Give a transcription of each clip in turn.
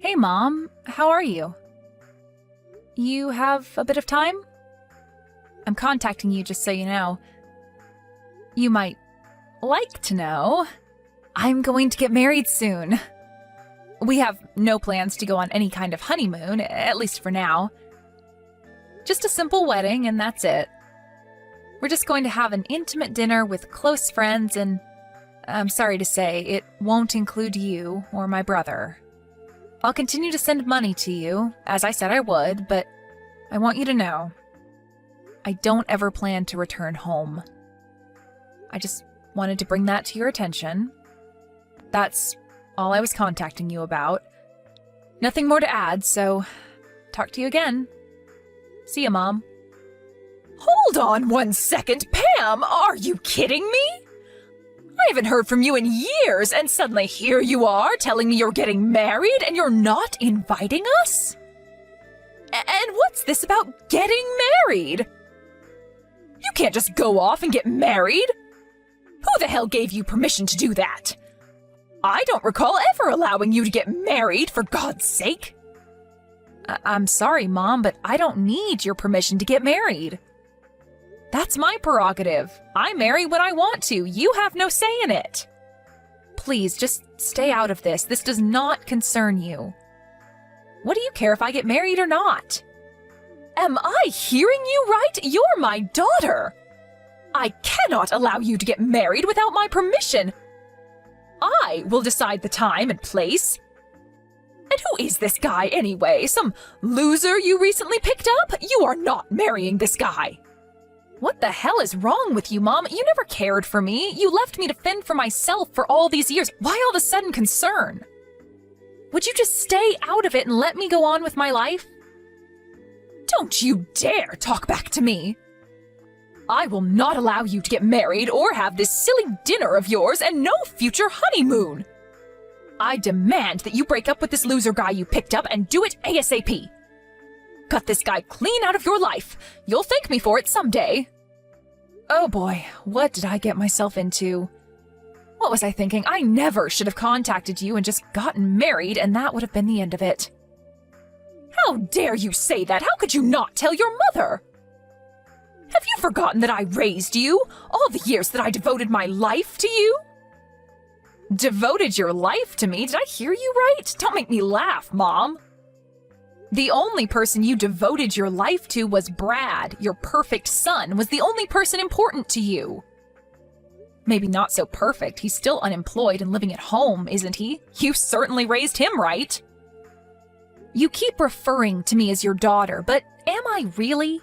Hey, Mom. How are you? You have a bit of time? I'm contacting you just so you know. You might like to know, I'm going to get married soon. We have no plans to go on any kind of honeymoon, at least for now. Just a simple wedding and that's it. We're just going to have an intimate dinner with close friends and I'm sorry to say, it won't include you or my brother. I'll continue to send money to you, as I said I would, but I want you to know, I don't ever plan to return home. I just wanted to bring that to your attention. That's all I was contacting you about. Nothing more to add, so talk to you again. See ya, Mom. Hold on 1 second, Pam! Are you kidding me? I haven't heard from you in years, and suddenly here you are telling me you're getting married and you're not inviting us? And what's this about getting married? You can't just go off and get married. Who the hell gave you permission to do that? I don't recall ever allowing you to get married, for God's sake. I'm sorry, Mom, but I don't need your permission to get married. That's my prerogative. I marry when I want to. You have no say in it. Please, just stay out of this. This does not concern you. What do you care if I get married or not? Am I hearing you right? You're my daughter. I cannot allow you to get married without my permission. I will decide the time and place. And who is this guy anyway? Some loser you recently picked up? You are not marrying this guy. What the hell is wrong with you, Mom? You never cared for me. You left me to fend for myself for all these years. Why all of a sudden concern? Would you just stay out of it and let me go on with my life? Don't you dare talk back to me. I will not allow you to get married or have this silly dinner of yours and no future honeymoon. I demand that you break up with this loser guy you picked up and do it ASAP. Cut this guy clean out of your life. You'll thank me for it someday. Oh boy, what did I get myself into? What was I thinking? I never should have contacted you and just gotten married, and that would have been the end of it. How dare you say that? How could you not tell your mother? Have you forgotten that I raised you? All the years that I devoted my life to you? Devoted your life to me? Did I hear you right? Don't make me laugh, Mom. The only person you devoted your life to was Brad. Your perfect son was the only person important to you. Maybe not so perfect. He's still unemployed and living at home, isn't he? You certainly raised him right. You keep referring to me as your daughter, but am I really?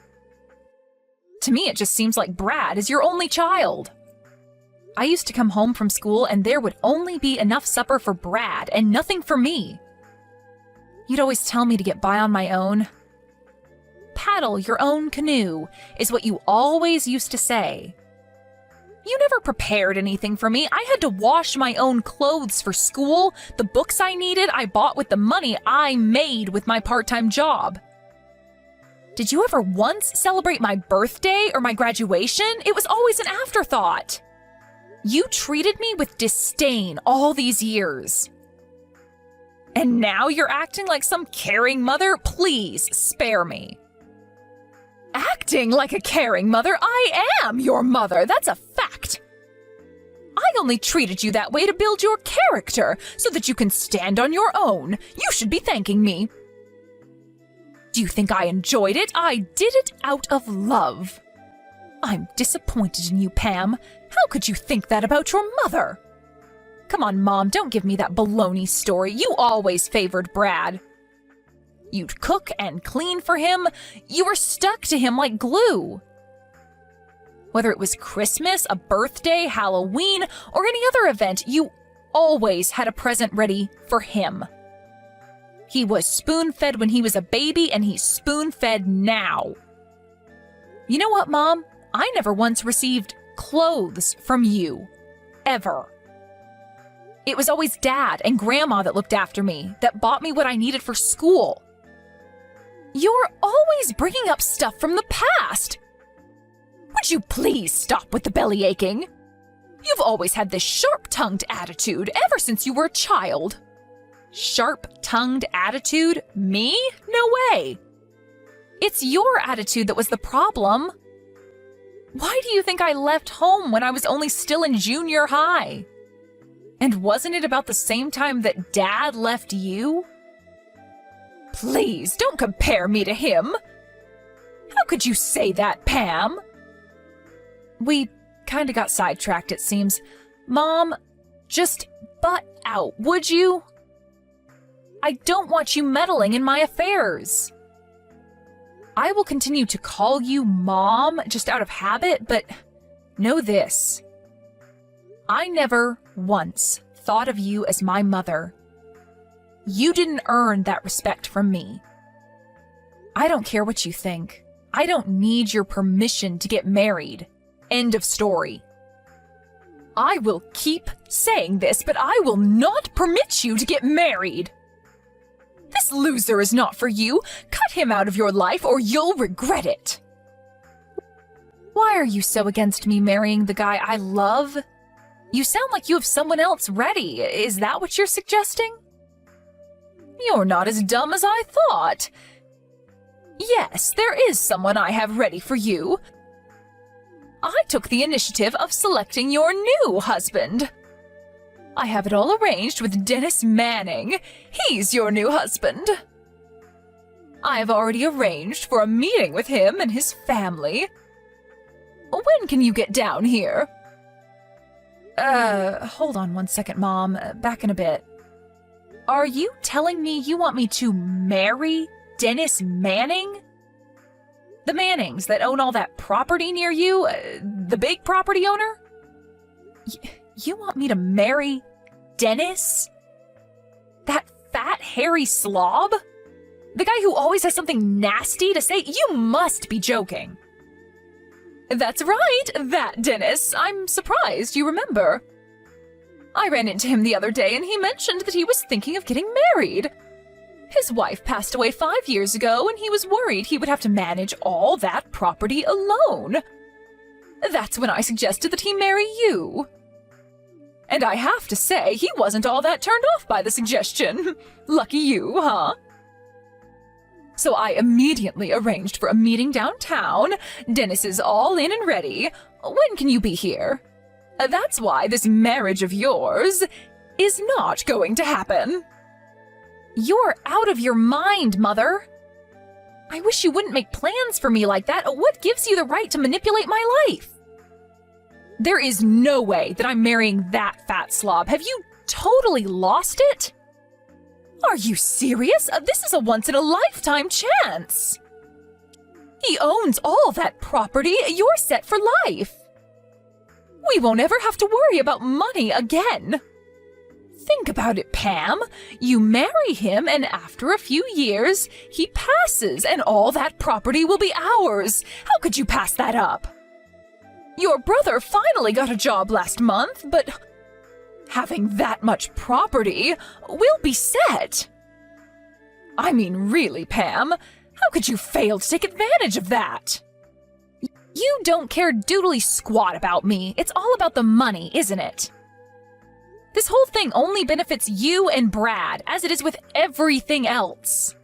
To me, it just seems like Brad is your only child. I used to come home from school and there would only be enough supper for Brad and nothing for me. You'd always tell me to get by on my own. Paddle your own canoe is what you always used to say. You never prepared anything for me. I had to wash my own clothes for school. The books I needed, I bought with the money I made with my part-time job. Did you ever once celebrate my birthday or my graduation? It was always an afterthought. You treated me with disdain all these years. And now you're acting like some caring mother? Please, spare me. Acting like a caring mother? I am your mother, that's a fact. I only treated you that way to build your character, so that you can stand on your own. You should be thanking me. Do you think I enjoyed it? I did it out of love. I'm disappointed in you, Pam. How could you think that about your mother? Come on, Mom, don't give me that baloney story. You always favored Brad. You'd cook and clean for him. You were stuck to him like glue. Whether it was Christmas, a birthday, Halloween, or any other event, you always had a present ready for him. He was spoon-fed when he was a baby, and he's spoon-fed now. You know what, Mom? I never once received clothes from you. Ever. It was always Dad and Grandma that looked after me, that bought me what I needed for school. You're always bringing up stuff from the past. Would you please stop with the belly aching? You've always had this sharp-tongued attitude ever since you were a child. sharp-tongued attitude? Me? No way! It's your attitude that was the problem. Why do you think I left home when I was only still in junior high? And wasn't it about the same time that Dad left you? Please, don't compare me to him. How could you say that, Pam? We kinda got sidetracked, it seems. Mom, just butt out, would you? I don't want you meddling in my affairs. I will continue to call you Mom just out of habit, but know this. I never once thought of you as my mother. You didn't earn that respect from me. I don't care what you think. I don't need your permission to get married. End of story. I will keep saying this, but I will not permit you to get married. This loser is not for you. Cut him out of your life or you'll regret it. Why are you so against me marrying the guy I love? You sound like you have someone else ready. Is that what you're suggesting? You're not as dumb as I thought. Yes, there is someone I have ready for you. I took the initiative of selecting your new husband. I have it all arranged with Dennis Manning. He's your new husband. I have already arranged for a meeting with him and his family. When can you get down here? Hold on one second, Mom. Back in a bit. Are you telling me you want me to marry Dennis Manning? The Mannings that own all that property near you? The big property owner? You want me to marry Dennis? That fat, hairy slob? The guy who always has something nasty to say? You must be joking. That's right, that Dennis. I'm surprised you remember. I ran into him the other day and he mentioned that he was thinking of getting married. His wife passed away 5 years ago and he was worried he would have to manage all that property alone. That's when I suggested that he marry you. And I have to say, he wasn't all that turned off by the suggestion. Lucky you, huh? So I immediately arranged for a meeting downtown. Dennis is all in and ready. When can you be here? That's why this marriage of yours is not going to happen. You're out of your mind, Mother. I wish you wouldn't make plans for me like that. What gives you the right to manipulate my life? There is no way that I'm marrying that fat slob. Have you totally lost it? Are you serious? This is a once-in-a-lifetime chance. He owns all that property. You're set for life. We won't ever have to worry about money again. Think about it, Pam. You marry him, and after a few years, he passes, and all that property will be ours. How could you pass that up? Your brother finally got a job last month, but having that much property, we'll be set. I mean, really, Pam, how could you fail to take advantage of that? You don't care doodly squat about me. It's all about the money, isn't it? This whole thing only benefits you and Brad, as it is with everything else.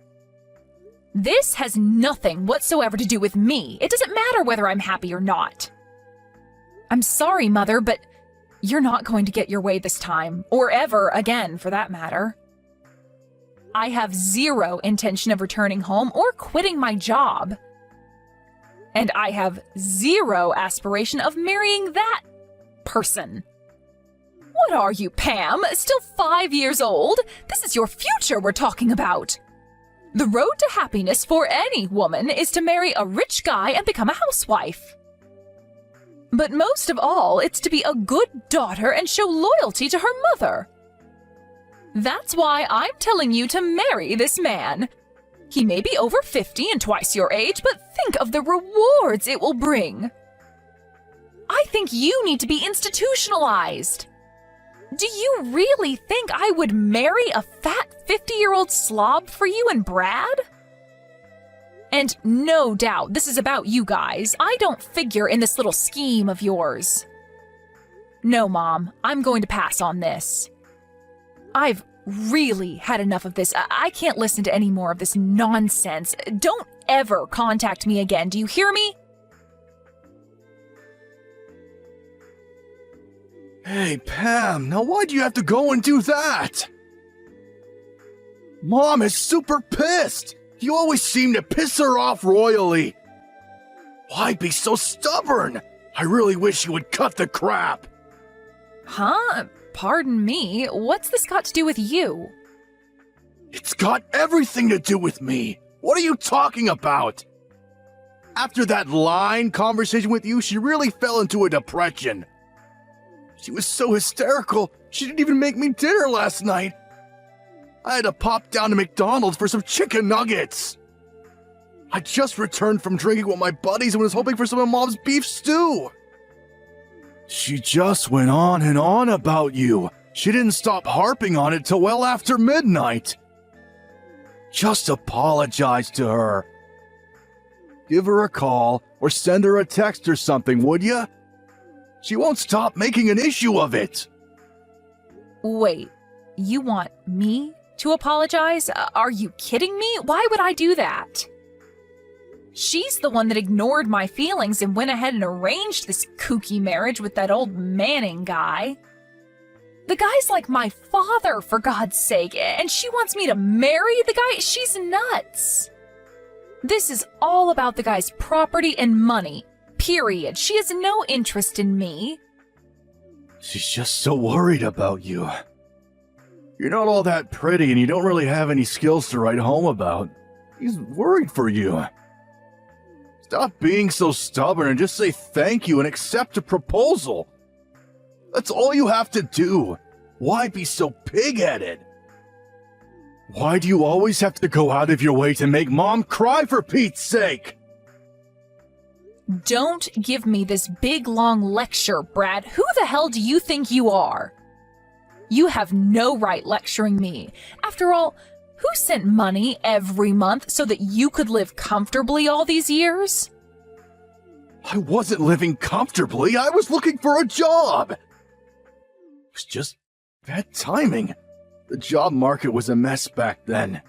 This has nothing whatsoever to do with me. It doesn't matter whether I'm happy or not. I'm sorry, Mother, but you're not going to get your way this time, or ever again, for that matter. I have zero intention of returning home or quitting my job. And I have zero aspiration of marrying that person. What are you, Pam? Still 5 years old? This is your future we're talking about. The road to happiness for any woman is to marry a rich guy and become a housewife. But most of all, it's to be a good daughter and show loyalty to her mother. That's why I'm telling you to marry this man. He may be over 50 and twice your age, but think of the rewards it will bring. I think you need to be institutionalized. Do you really think I would marry a fat 50-year-old slob for you and Brad? And no doubt, this is about you guys. I don't figure in this little scheme of yours. No, Mom, I'm going to pass on this. I've really had enough of this. I can't listen to any more of this nonsense. Don't ever contact me again. Do you hear me? Hey, Pam, now why'd you have to go and do that? Mom is super pissed. You always seem to piss her off royally. Why be so stubborn? I really wish you would cut the crap. Huh? Pardon me. What's this got to do with you? It's got everything to do with me. What are you talking about? After that line conversation with you, she really fell into a depression. She was so hysterical, she didn't even make me dinner last night. I had to pop down to McDonald's for some chicken nuggets. I just returned from drinking with my buddies and was hoping for some of Mom's beef stew. She just went on and on about you. She didn't stop harping on it till well after midnight. Just apologize to her. Give her a call or send her a text or something, would ya? She won't stop making an issue of it. Wait, you want me to apologize? Are you kidding me? Why would I do that? She's the one that ignored my feelings and went ahead and arranged this kooky marriage with that old Manning guy. The guy's like my father, for God's sake, and she wants me to marry the guy? She's nuts. This is all about the guy's property and money. Period. She has no interest in me. She's just so worried about you. You're not all that pretty and you don't really have any skills to write home about. He's worried for you. Stop being so stubborn and just say thank you and accept a proposal. That's all you have to do. Why be so pig-headed? Why do you always have to go out of your way to make Mom cry, for Pete's sake? Don't give me this big long lecture, Brad. Who the hell do you think you are? You have no right lecturing me. After all, who sent money every month so that you could live comfortably all these years? I wasn't living comfortably. I was looking for a job. It was just bad timing. The job market was a mess back then.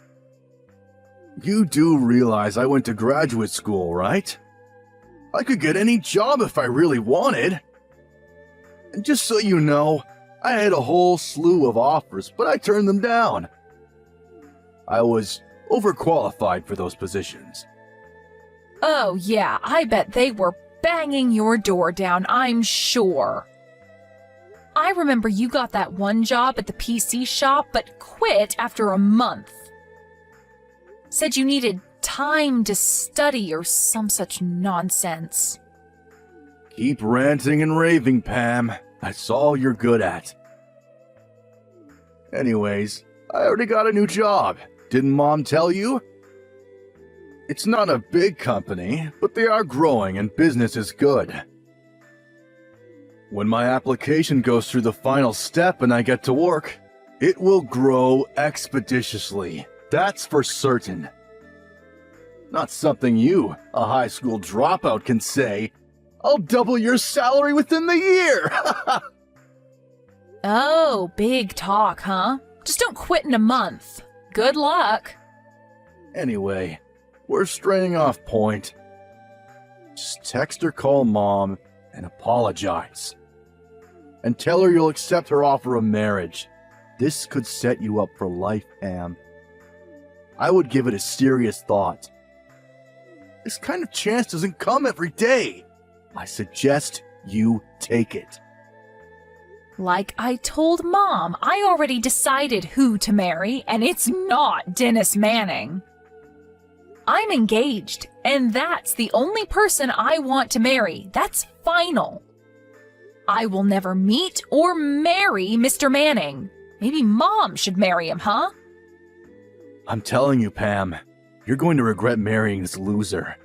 You do realize I went to graduate school, right? I could get any job if I really wanted. And just so you know, I had a whole slew of offers, but I turned them down. I was overqualified for those positions. Oh yeah, I bet they were banging your door down, I'm sure. I remember you got that one job at the PC shop, but quit after a month. Said you needed time to study or some such nonsense. Keep ranting and raving, Pam. That's all you're good at. Anyways, I already got a new job. Didn't Mom tell you? It's not a big company, but they are growing and business is good. When my application goes through the final step and I get to work, it will grow expeditiously. That's for certain. Not something you, a high school dropout, can say. I'll double your salary within the year! Oh, big talk, huh? Just don't quit in a month. Good luck. Anyway, we're straying off point. Just text or call Mom and apologize. And tell her you'll accept her offer of marriage. This could set you up for life, Pam. I would give it a serious thought. This kind of chance doesn't come every day. I suggest you take it. Like I told Mom, I already decided who to marry, and it's not Dennis Manning. I'm engaged, and that's the only person I want to marry. That's final. I will never meet or marry Mr. Manning. Maybe Mom should marry him, huh? I'm telling you, Pam, you're going to regret marrying this loser.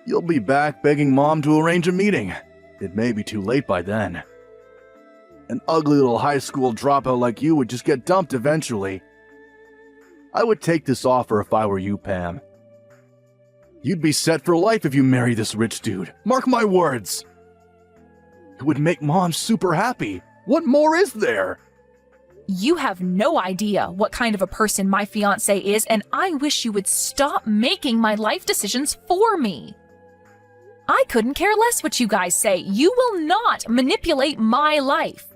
You'll be back begging Mom to arrange a meeting. It may be too late by then. An ugly little high school dropout like you would just get dumped eventually. I would take this offer if I were you, Pam. You'd be set for life if you marry this rich dude. Mark my words. It would make Mom super happy. What more is there? You have no idea what kind of a person my fiance is, and I wish you would stop making my life decisions for me. I couldn't care less what you guys say. You will not manipulate my life.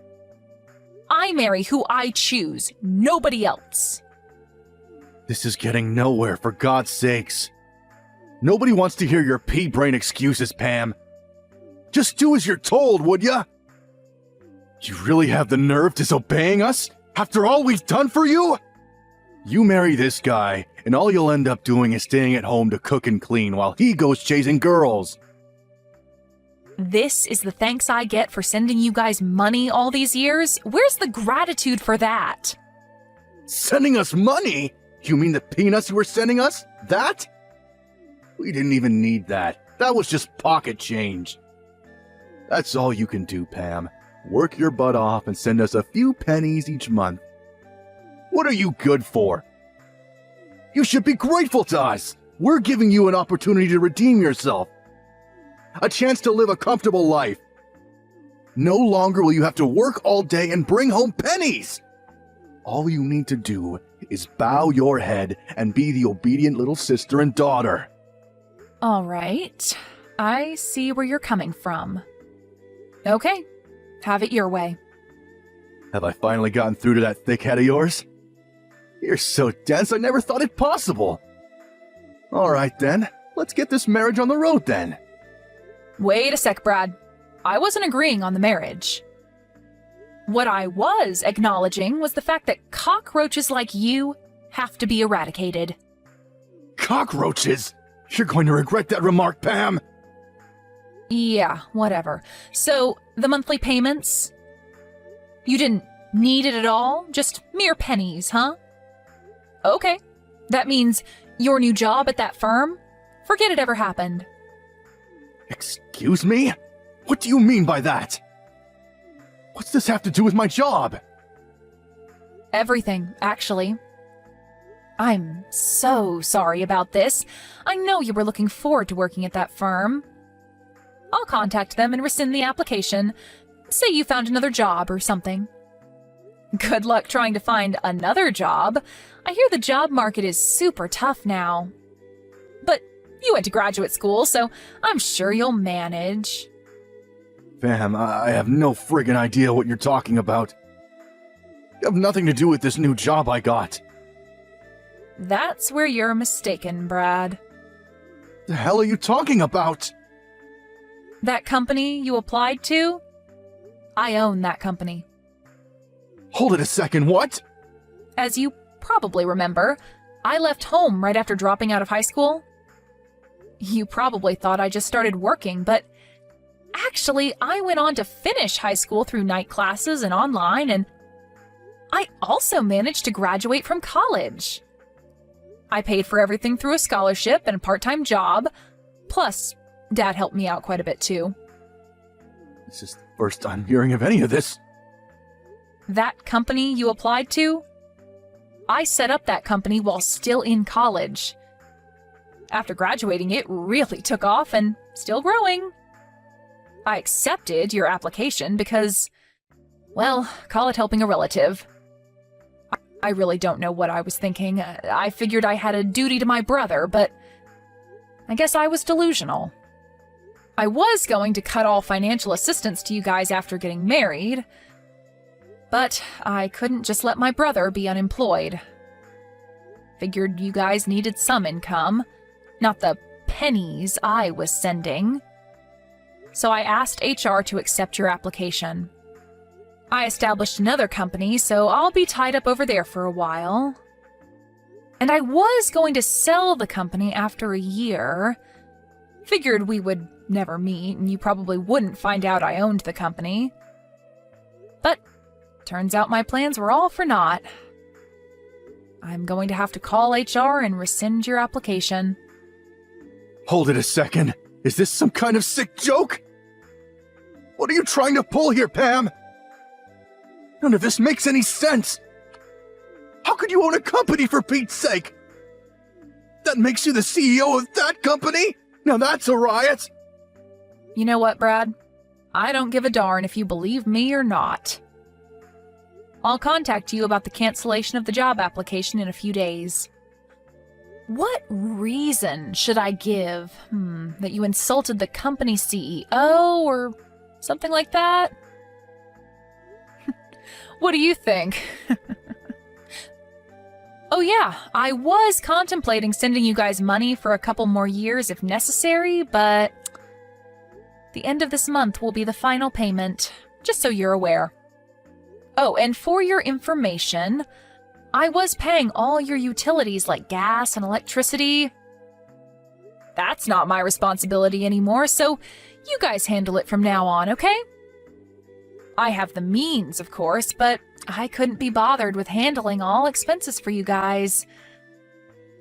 I marry who I choose, nobody else. This is getting nowhere, for God's sakes. Nobody wants to hear your pea-brain excuses, Pam. Just do as you're told, would ya? You really have the nerve disobeying us after all we've done for you? You marry this guy, and all you'll end up doing is staying at home to cook and clean while he goes chasing girls. This is the thanks I get for sending you guys money all these years? Where's the gratitude for that? Sending us money? You mean the peanuts you were sending us? That? We didn't even need that. That was just pocket change. That's all you can do, Pam. Work your butt off and send us a few pennies each month. What are you good for? You should be grateful to us. We're giving you an opportunity to redeem yourself. A chance to live a comfortable life. No longer will you have to work all day and bring home pennies. All you need to do is bow your head and be the obedient little sister and daughter. All right. I see where you're coming from. Okay. Have it your way. Have I finally gotten through to that thick head of yours? You're so dense I never thought it possible. All right then, let's get this marriage on the road then. Wait a sec, Brad. I wasn't agreeing on the marriage. What I was acknowledging was the fact that cockroaches like you have to be eradicated. Cockroaches? You're going to regret that remark, Pam. Yeah, whatever. So, the monthly payments? You didn't need it at all? Just mere pennies, huh? Okay. That means your new job at that firm? Forget it ever happened. Excuse me? What do you mean by that? What's this have to do with my job? Everything, actually. I'm so sorry about this. I know you were looking forward to working at that firm. I'll contact them and rescind the application. Say you found another job or something. Good luck trying to find another job. I hear the job market is super tough now. But you went to graduate school, so I'm sure you'll manage. Pam, I have no friggin' idea what you're talking about. You have nothing to do with this new job I got. That's where you're mistaken, Brad. The hell are you talking about? That company you applied to? I own that company. Hold it a second, what? As you probably remember, I left home right after dropping out of high school. You probably thought I just started working, but actually, I went on to finish high school through night classes and online, and I also managed to graduate from college. I paid for everything through a scholarship and a part-time job, plus Dad helped me out quite a bit too. This is the first I'm hearing of any of this. That company you applied to? I set up that company while still in college. After graduating, it really took off and still growing. I accepted your application because, well, call it helping a relative. I really don't know what I was thinking. I figured I had a duty to my brother, but I guess I was delusional. I was going to cut all financial assistance to you guys after getting married, but I couldn't just let my brother be unemployed. Figured you guys needed some income, not the pennies I was sending. So I asked HR to accept your application. I established another company, so I'll be tied up over there for a while. And I was going to sell the company after a year. Figured we would never meet, and you probably wouldn't find out I owned the company. But turns out my plans were all for naught. I'm going to have to call HR and rescind your application. Hold it a second. Is this some kind of sick joke? What are you trying to pull here, Pam? None of this makes any sense. How could you own a company, for Pete's sake? That makes you the CEO of that company? Now that's a riot. You know what, Brad? I don't give a darn if you believe me or not. I'll contact you about the cancellation of the job application in a few days. What reason should I give? That you insulted the company CEO or something like that? What do you think? Oh yeah, I was contemplating sending you guys money for a couple more years if necessary, but the end of this month will be the final payment, just so you're aware. Oh, and for your information, I was paying all your utilities like gas and electricity. That's not my responsibility anymore, so you guys handle it from now on, okay? I have the means, of course, but I couldn't be bothered with handling all expenses for you guys.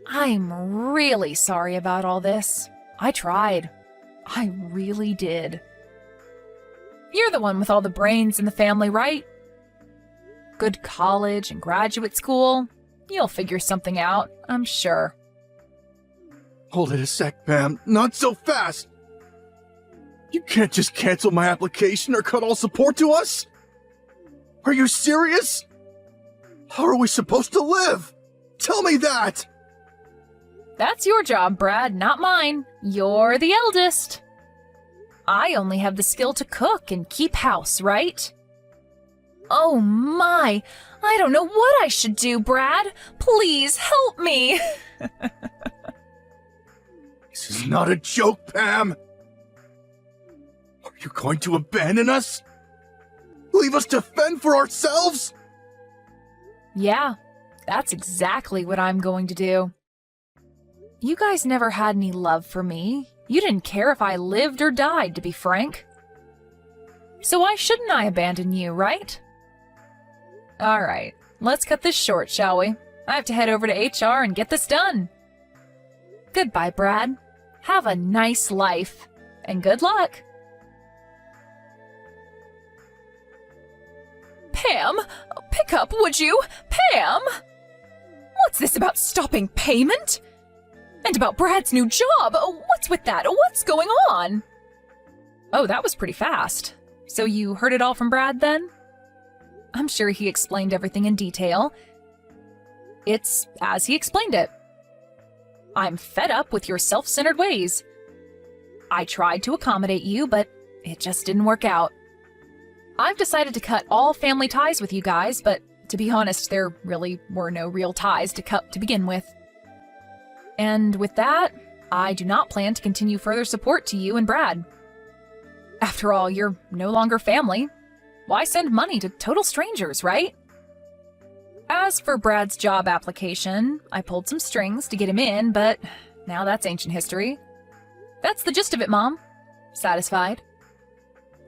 I'm really sorry about all this. I tried. I really did. You're the one with all the brains in the family, right? Good college and graduate school. You'll figure something out, I'm sure. Hold it a sec, Pam. Not so fast! You can't just cancel my application or cut all support to us? Are you serious? How are we supposed to live? Tell me that! That's your job, Brad, not mine. You're the eldest. I only have the skill to cook and keep house, right? Oh my, I don't know what I should do, Brad. Please help me. This is not a joke, Pam. Are you going to abandon us? Leave us to fend for ourselves? Yeah, that's exactly what I'm going to do. You guys never had any love for me. You didn't care if I lived or died, to be frank. So why shouldn't I abandon you, right? All right, let's cut this short, shall we? I have to head over to HR and get this done. Goodbye, Brad. Have a nice life, and good luck. Pam, pick up, would you? Pam! What's this about stopping payment? And about Brad's new job? What's with that? What's going on? Oh, that was pretty fast. So you heard it all from Brad then? I'm sure he explained everything in detail. It's as he explained it. I'm fed up with your self-centered ways. I tried to accommodate you, but it just didn't work out. I've decided to cut all family ties with you guys, but to be honest, there really were no real ties to cut to begin with. And with that, I do not plan to continue further support to you and Brad. After all, you're no longer family. Why send money to total strangers, right? As for Brad's job application, I pulled some strings to get him in, but now that's ancient history. That's the gist of it, Mom. Satisfied?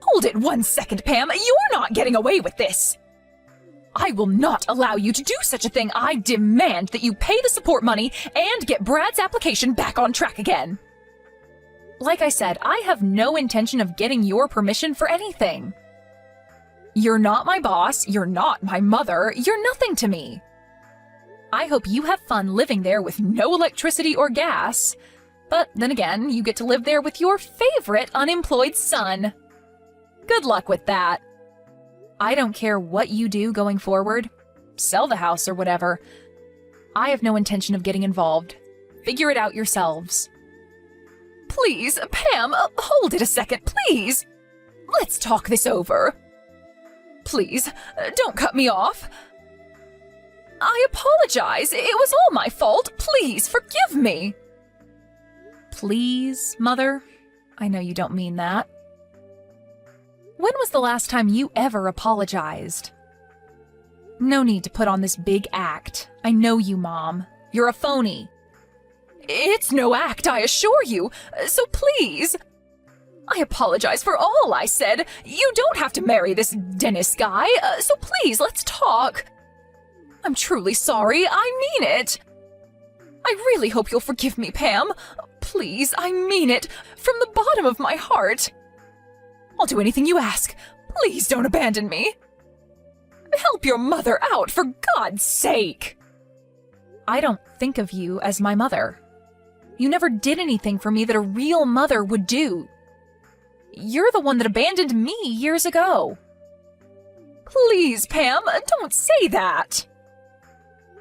Hold it 1 second, Pam. You're not getting away with this. I will not allow you to do such a thing. I demand that you pay the support money and get Brad's application back on track again. Like I said, I have no intention of getting your permission for anything. You're not my boss, you're not my mother, you're nothing to me. I hope you have fun living there with no electricity or gas, but then again, you get to live there with your favorite unemployed son. Good luck with that. I don't care what you do going forward. Sell the house or whatever. I have no intention of getting involved. Figure it out yourselves. Please, Pam, hold it a second, please. Let's talk this over. Please, don't cut me off. I apologize. It was all my fault. Please, forgive me. Please, Mother? I know you don't mean that. When was the last time you ever apologized? No need to put on this big act. I know you, Mom. You're a phony. It's no act, I assure you. So please. I apologize for all I said. You don't have to marry this Dennis guy, so please, let's talk. I'm truly sorry. I mean it. I really hope you'll forgive me, Pam. Please, I mean it. From the bottom of my heart. I'll do anything you ask. Please don't abandon me. Help your mother out, for God's sake. I don't think of you as my mother. You never did anything for me that a real mother would do. You're the one that abandoned me years ago. Please, Pam, don't say that.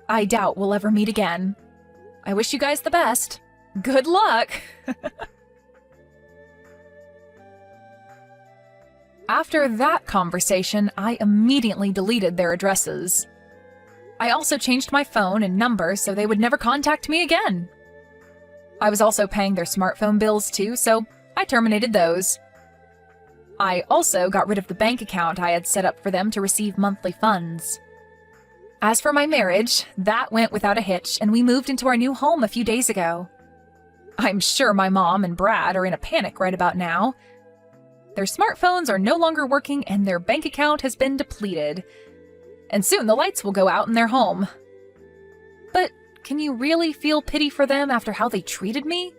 I doubt we'll ever meet again. I wish you guys the best. Good luck. After that conversation, I immediately deleted their addresses. I also changed my phone and number so they would never contact me again. I was also paying their smartphone bills too, so I terminated those. I also got rid of the bank account I had set up for them to receive monthly funds. As for my marriage, that went without a hitch, and we moved into our new home a few days ago. I'm sure my mom and Brad are in a panic right about now. Their smartphones are no longer working and their bank account has been depleted. And soon the lights will go out in their home. But can you really feel pity for them after how they treated me?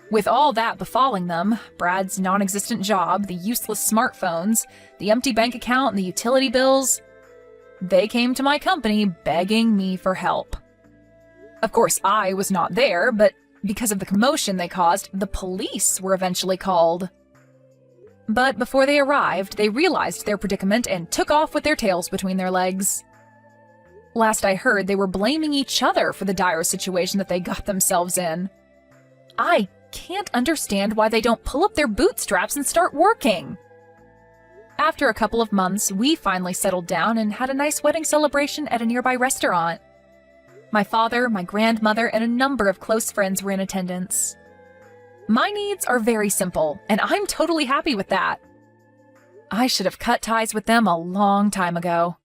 With all that befalling them, Brad's non-existent job, the useless smartphones, the empty bank account, and the utility bills, they came to my company begging me for help. Of course, I was not there, but because of the commotion they caused, the police were eventually called. But before they arrived, they realized their predicament and took off with their tails between their legs. Last I heard, they were blaming each other for the dire situation that they got themselves in. I can't understand why they don't pull up their bootstraps and start working. After a couple of months, we finally settled down and had a nice wedding celebration at a nearby restaurant. My father, my grandmother, and a number of close friends were in attendance. My needs are very simple, and I'm totally happy with that. I should have cut ties with them a long time ago.